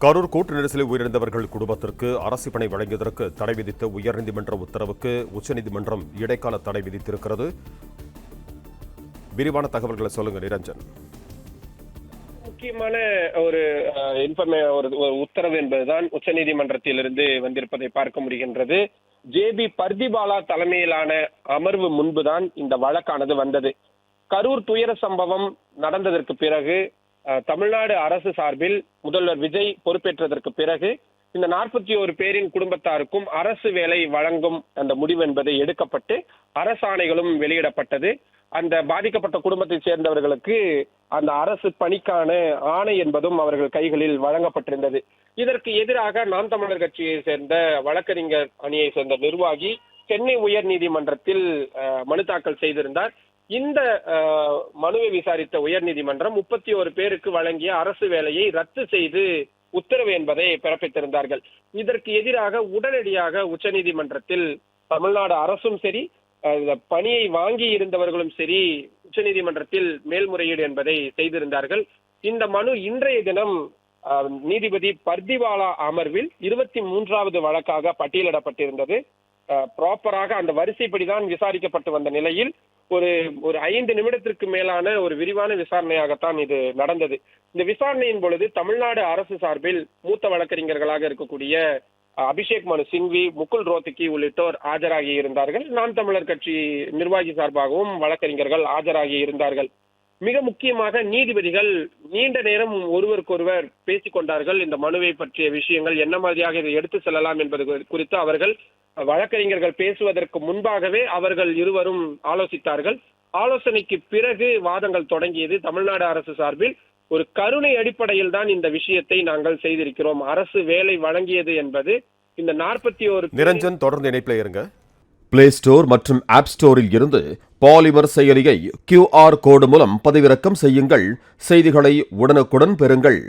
கரூர் கூட்டு நெரிசலில் உயிரிழந்தவர்கள் குடும்பத்திற்கு அரசு பணி வழங்கியதற்கு தடை விதித்த உயர்நீதிமன்ற உத்தரவுக்கு உச்சநீதிமன்றம் இடைக்கால தடை விதித்திருக்கிறது. விரிவான தகவல்களை சொல்லுங்க நிரஞ்சன். முக்கியமான ஒரு உத்தரவு என்பதுதான் உச்சநீதிமன்றத்திலிருந்து வந்திருப்பதை பார்க்க முடிகின்றது. ஜேபி பர்திபாலா தலைமையிலான அமர்வு முன்புதான் இந்த வழக்கானது வந்தது. கரூர் துயர சம்பவம் நடந்ததற்கு பிறகு தமிழ்நாடு அரசு சார்பில் முதல்வர் விஜய் பொறுப்பேற்றதற்கு பிறகு இந்த 41 பேரின் குடும்பத்தாருக்கும் அரசு வேலை வழங்கும் அந்த முடிவு என்பது எடுக்கப்பட்டு அரசாணைகளும் வெளியிடப்பட்டது. அந்த பாதிக்கப்பட்ட குடும்பத்தை சேர்ந்தவர்களுக்கு அந்த அரசு பணிக்கான ஆணை என்பதும் அவர்கள் கைகளில் வழங்கப்பட்டிருந்தது. இதற்கு எதிராக நாம் தமிழர் கட்சியை சேர்ந்த வழக்கறிஞர் அணியை சேர்ந்த நிர்வாகி சென்னை உயர் நீதிமன்றத்தில் மனு தாக்கல் செய்திருந்தார். இந்த மனுவை விசாரித்த உயர் நீதிமன்றம் 31 பேருக்கு வழங்கிய அரசு வேலையை ரத்து செய்து உத்தரவு என்பதை பிறப்பித்திருந்தார்கள். இதற்கு எதிராக உடனடியாக உச்சநீதிமன்றத்தில் தமிழ்நாடு அரசும் சரி, பணியை வாங்கி இருந்தவர்களும் சரி, உச்சநீதிமன்றத்தில் மேல்முறையீடு என்பதை செய்திருந்தார்கள். இந்த மனு இன்றைய தினம் நீதிபதி பர்திவாலா அமர்வில் 23வது வழக்காக பட்டியலிடப்பட்டிருந்தது. ப்ராப்பராக அந்த வரிசைப்படிதான் விசாரிக்கப்பட்டு வந்த நிலையில் ஒரு 5 நிமிடத்திற்கு மேலான ஒரு விரிவான விசாரணையாகத்தான் இது நடந்தது. இந்த விசாரணையின் பொழுது தமிழ்நாடு அரசு சார்பில் மூத்த வழக்கறிஞர்களாக இருக்கக்கூடிய அபிஷேக் மனு சிங்வி, முகுல் ரோத்தகி உள்ளிட்டோர் ஆஜராகி இருந்தார்கள். நாம் தமிழர் கட்சி நிர்வாகி சார்பாகவும் வழக்கறிஞர்கள் ஆஜராகி இருந்தார்கள். மிக முக்கியமாக நீதிபதிகள் நீண்ட நேரம் ஒருவருக்கொருவர் பேசிக் கொண்டார்கள். இந்த மனுவை பற்றிய விஷயங்கள் என்ன மாதிரியாக இதை எடுத்து செல்லலாம் என்பது குறித்து அவர்கள் வழக்கறிஞர்கள் பேசுவதற்கு முன்பாகவே அவர்கள் இருவரும் ஆலோசித்தார்கள். ஆலோசனைக்கு பிறகு வாதங்கள் தொடங்கியது. தமிழ்நாடு அரசு சார்பில் ஒரு கருணை அடிப்படையில் தான் இந்த விஷயத்தை நாங்கள் செய்திருக்கிறோம். அரசு வேலை வழங்கியது என்பது இந்த 41 நிரஞ்சன் தொடர்ந்து இணைப்பில் இருங்க. பிளே ஸ்டோர் மற்றும் ஆப் ஸ்டோரில் இருந்து பாலிமர் செயலியை QR கோடு மூலம் பதிவிறக்கம் செய்யுங்கள். செய்திகளை உடனுக்குடன் பெறுங்கள்.